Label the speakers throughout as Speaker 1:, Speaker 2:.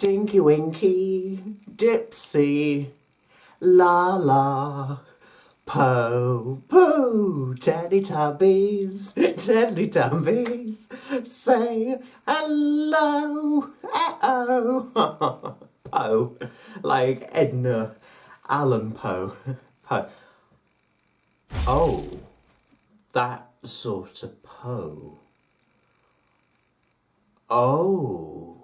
Speaker 1: Tinky Winky, Dipsy, La La, Poe Poe, Teletubbies, Teletubbies, say hello, oh, Poe, like Edgar Allan Poe, Poe. Oh, that sort of Poe. Oh.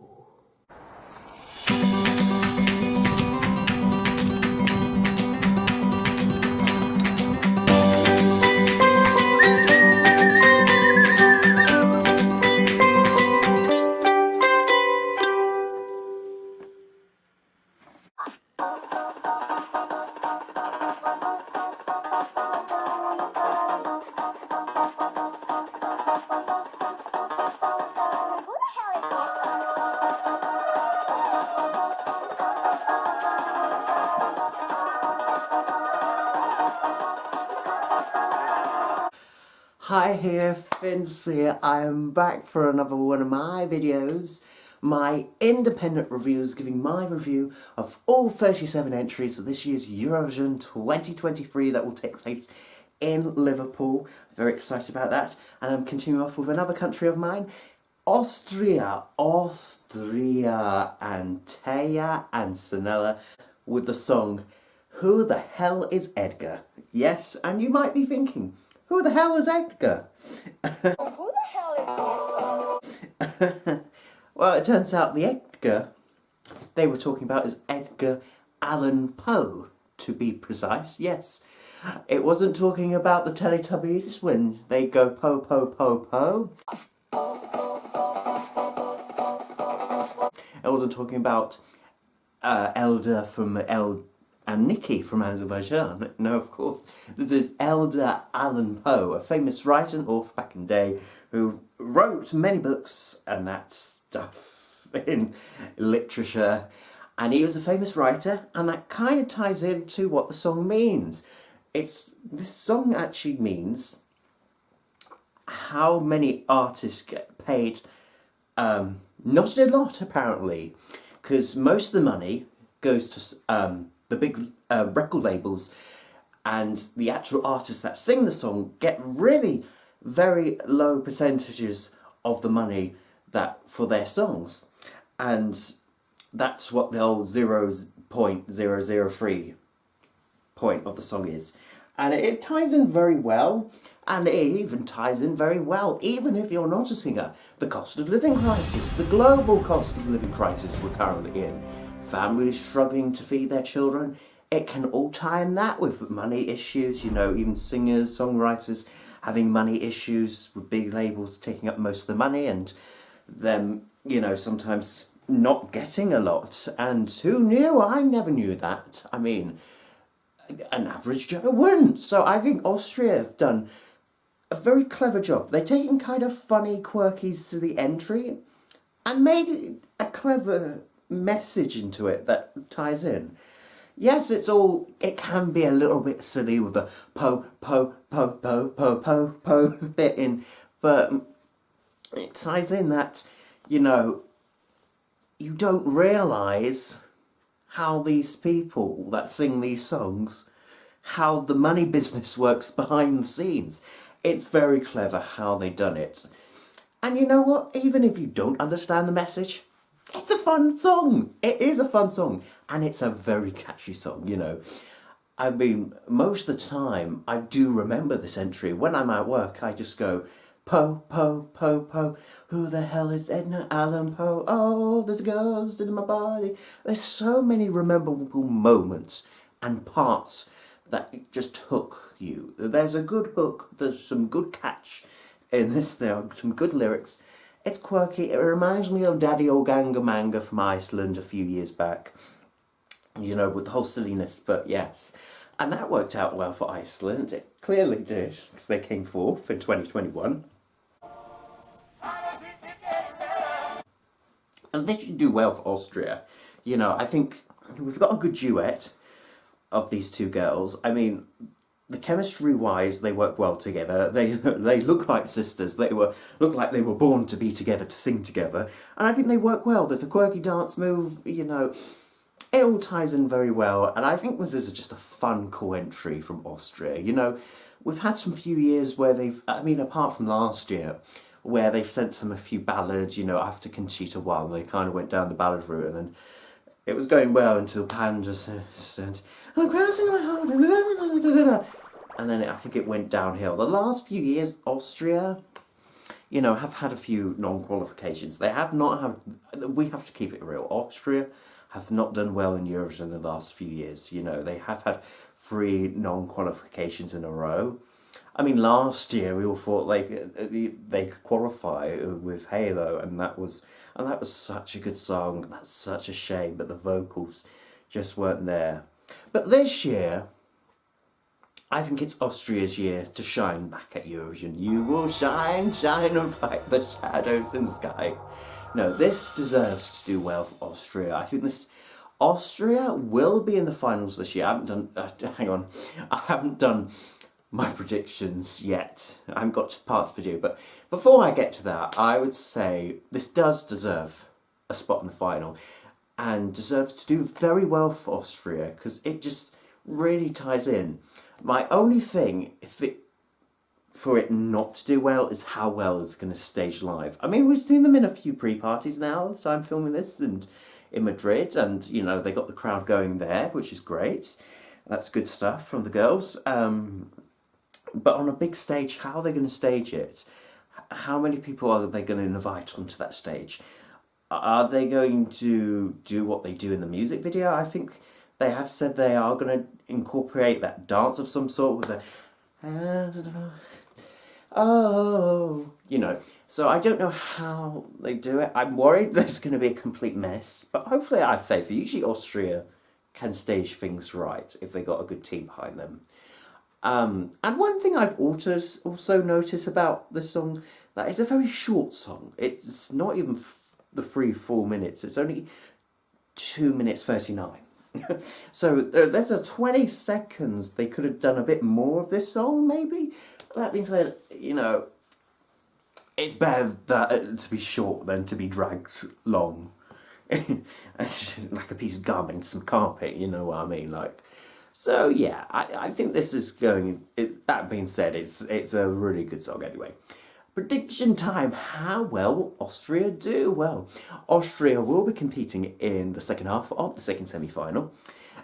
Speaker 1: Hi here, Finss here. I am back for another one of my videos, my independent reviews, giving my review of all 37 entries for this year's Eurovision 2023 that will take place in Liverpool. Very excited about that. And I'm continuing off with another country of mine, Austria, and Teya Salena with the song Who the Hell is Edgar? Yes, and you might be thinking, who the hell is Edgar?
Speaker 2: Who the hell is Edgar?
Speaker 1: Well, it turns out the Edgar they were talking about is Edgar Allan Poe, to be precise, yes. It wasn't talking about the Teletubbies when they go Poe Poe Poe Poe. It wasn't talking about Elder from and Nikki from Azerbaijan. No, of course. This is Edgar Allan Poe, a famous writer and author back in the day who wrote many books and that stuff in literature. And he was a famous writer, and that kind of ties into what the song means. This song actually means how many artists get paid. Not a lot, apparently, because most of the money goes to the big record labels, and the actual artists that sing the song get really very low percentages of the money that for their songs, and that's what the old 0.003 point of the song is. And it ties in very well, and it even ties in very well, even if you're not a singer. The cost of living crisis, the global cost of living crisis we're currently in, families struggling to feed their children, it can all tie in that with money issues, you know, even singers, songwriters having money issues with big labels taking up most of the money and them, you know, sometimes not getting a lot. And who knew? I never knew that. I mean, an average Joe wouldn't. So I think Austria have done a very clever job. They're taking kind of funny quirkies to the entry and made a clever message into it that ties in. Yes, it can be a little bit silly with the po po po po po po po bit in, but it ties in that, you know, you don't realise how these people that sing these songs, how the money business works behind the scenes. It's very clever how they done it. And you know what? Even if you don't understand the message, it's a fun song. It is a fun song. And it's a very catchy song, you know. I mean, most of the time, I do remember this entry. When I'm at work, I just go, Poe, Poe, Poe, Poe. Who the hell is Edgar Allan Poe? Oh, there's a ghost in my body. There's so many memorable moments and parts that just hook you. There's a good hook. There's some good catch in this. There are some good lyrics. It's quirky. It reminds me of Daddy Oganga Manga from Iceland a few years back. You know, with the whole silliness, but yes. And that worked out well for Iceland. It clearly did, because they came fourth in 2021. And they should do well for Austria. You know, I think we've got a good duet of these two girls. I mean, the chemistry-wise, they work well together. They look like sisters. Look like they were born to be together, to sing together. And I think they work well. There's a quirky dance move, you know. It all ties in very well. And I think this is just a fun, cool entry from Austria. You know, we've had some few years where they've, I mean, apart from last year, where they've sent some a few ballads, you know, after Conchita won. They kind of went down the ballad route, and then it was going well until Pan just said, I'm crossing my heart, and then I think it went downhill. The last few years, Austria, you know, have had a few non-qualifications. They have not had, we have to keep it real, Austria have not done well in Eurovision in the last few years. You know, they have had 3 non-qualifications in a row. I mean, last year we all thought they could qualify with Halo, and that was such a good song. That's such a shame, but the vocals just weren't there. But this year, I think it's Austria's year to shine back at Eurovision. You will shine, shine and fight the shadows in the sky. No, this deserves to do well for Austria. I think Austria will be in the finals this year. I haven't done, hang on, I haven't done my predictions yet. I haven't got to parts to do, but before I get to that, I would say this does deserve a spot in the final and deserves to do very well for Austria because it just really ties in. My only thing for it not to do well is how well it's going to stage live. I mean, we've seen them in a few pre-parties now, so I'm filming this, and in Madrid, and you know, they got the crowd going there, which is great. That's good stuff from the girls. But on a big stage, how are they going to stage it? How many people are they going to invite onto that stage? Are they going to do what they do in the music video? I think they have said they are going to incorporate that dance of some sort with a... Oh, you know. So I don't know how they do it. I'm worried there's going to be a complete mess. But hopefully I have faith. Usually Austria can stage things right if they got a good team behind them. And one thing I've also noticed about this song, that it's a very short song. It's not even the 3-4 minutes. It's only 2 minutes 39. So there's a 20 seconds. They could have done a bit more of this song, maybe. That being said, you know, it's better to be short than to be dragged long. Like a piece of gum in some carpet, you know what I mean? Like, so yeah, I think this is going. That being said, it's a really good song anyway. Prediction time. How well will Austria do? Well, Austria will be competing in the second half of the second semi-final.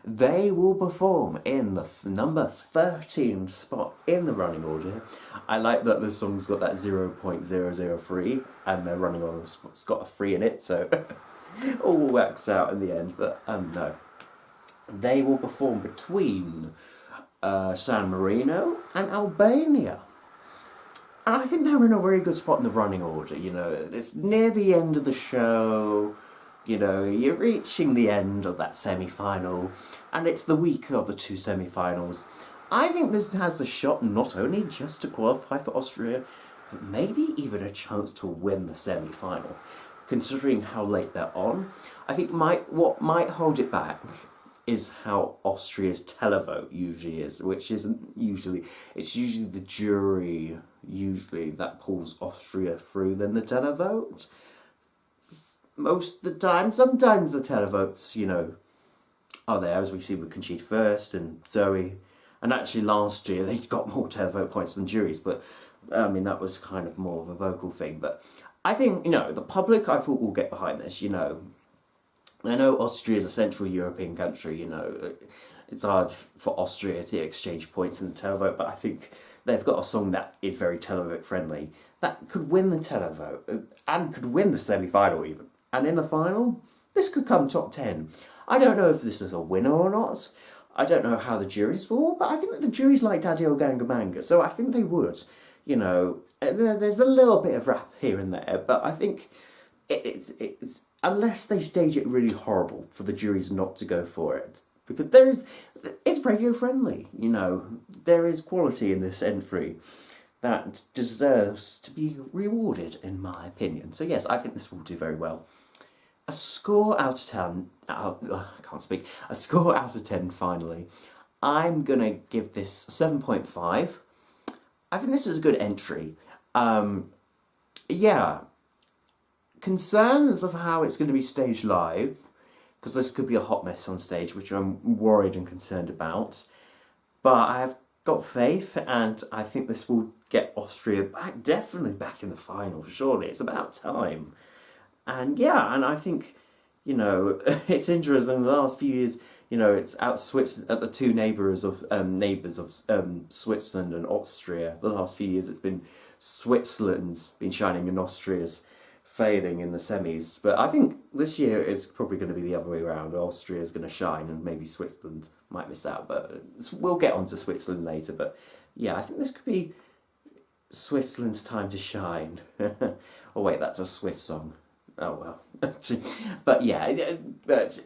Speaker 1: They will perform in the number 13 spot in the running order. I like that the song's got that 0.003 and their running order has got a 3 in it, so it all works out in the end. But no. They will perform between San Marino and Albania. And I think they're in a very good spot in the running order, you know. It's near the end of the show, you know, you're reaching the end of that semi-final, and it's the week of the 2 semi-finals. I think this has the shot not only just to qualify for Austria, but maybe even a chance to win the semi-final, considering how late they're on. I think what might hold it back is how Austria's televote usually is, which isn't usually, it's usually the jury that pulls Austria through than the televote. Most of the time, sometimes the televotes, you know, are there, as we see with Conchita First and Zoe, and actually last year they got more televote points than juries, but I mean that was kind of more of a vocal thing. But I think, you know, the public I thought will get behind this, you know. I know Austria is a Central European country, you know, it's hard for Austria to exchange points in the televote, but I think they've got a song that is very televote friendly, that could win the televote, and could win the semi-final even. And in the final, this could come top 10. I don't know if this is a winner or not, I don't know how the juries will, but I think that the juries like Daddy Ogangamanga, so I think they would, you know. There's a little bit of rap here and there, but I think it's unless they stage it really horrible for the juries not to go for it. Because it's radio friendly, you know. There is quality in this entry that deserves to be rewarded, in my opinion. So yes, I think this will do very well. A score out of 10, I can't speak, a score out of 10 finally. I'm going to give this 7.5. I think this is a good entry. Yeah. Concerns of how it's going to be staged live, because this could be a hot mess on stage, which I'm worried and concerned about. But I have got faith, and I think this will get Austria back, definitely back in the final, surely. It's about time. And yeah, and I think, you know, it's interesting, in the last few years, you know, it's out Switzerland, at the two neighbours of Switzerland and Austria. The last few years it's been Switzerland's been shining and Austria's failing in the semis. But I think this year it's probably going to be the other way around. Austria's going to shine and maybe Switzerland might miss out. But we'll get on to Switzerland later. But yeah, I think this could be Switzerland's time to shine. Oh wait, that's a Swiss song. Oh well. But yeah, but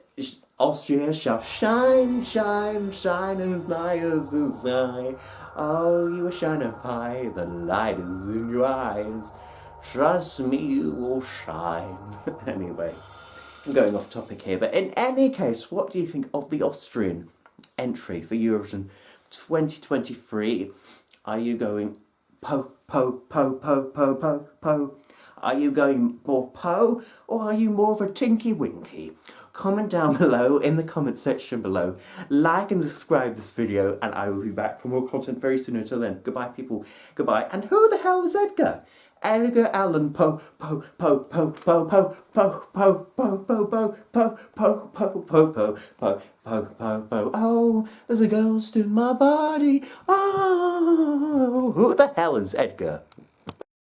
Speaker 1: Austria shall shine, shine, shine as bright as the sky. Oh, you will shine up high, the light is in your eyes. Trust me, you will shine. Anyway, I'm going off topic here, but in any case, what do you think of the Austrian entry for Eurovision 2023? Are you going po, po, po, po, po, po, po? Are you going more Poe, or are you more of a Tinky Winky? Comment down below in the comment section below. Like and subscribe this video, and I will be back for more content very soon. Until then, goodbye people, goodbye. And who the hell is Edgar? Edgar Allan Poe Poe Poe Poe Poe Poe Poe Poe Poe Poe Poe Poe Poe Poe Poe Poe Poe Poe Poe. Oh, there's a ghost in my body. Oh, who the hell is Edgar?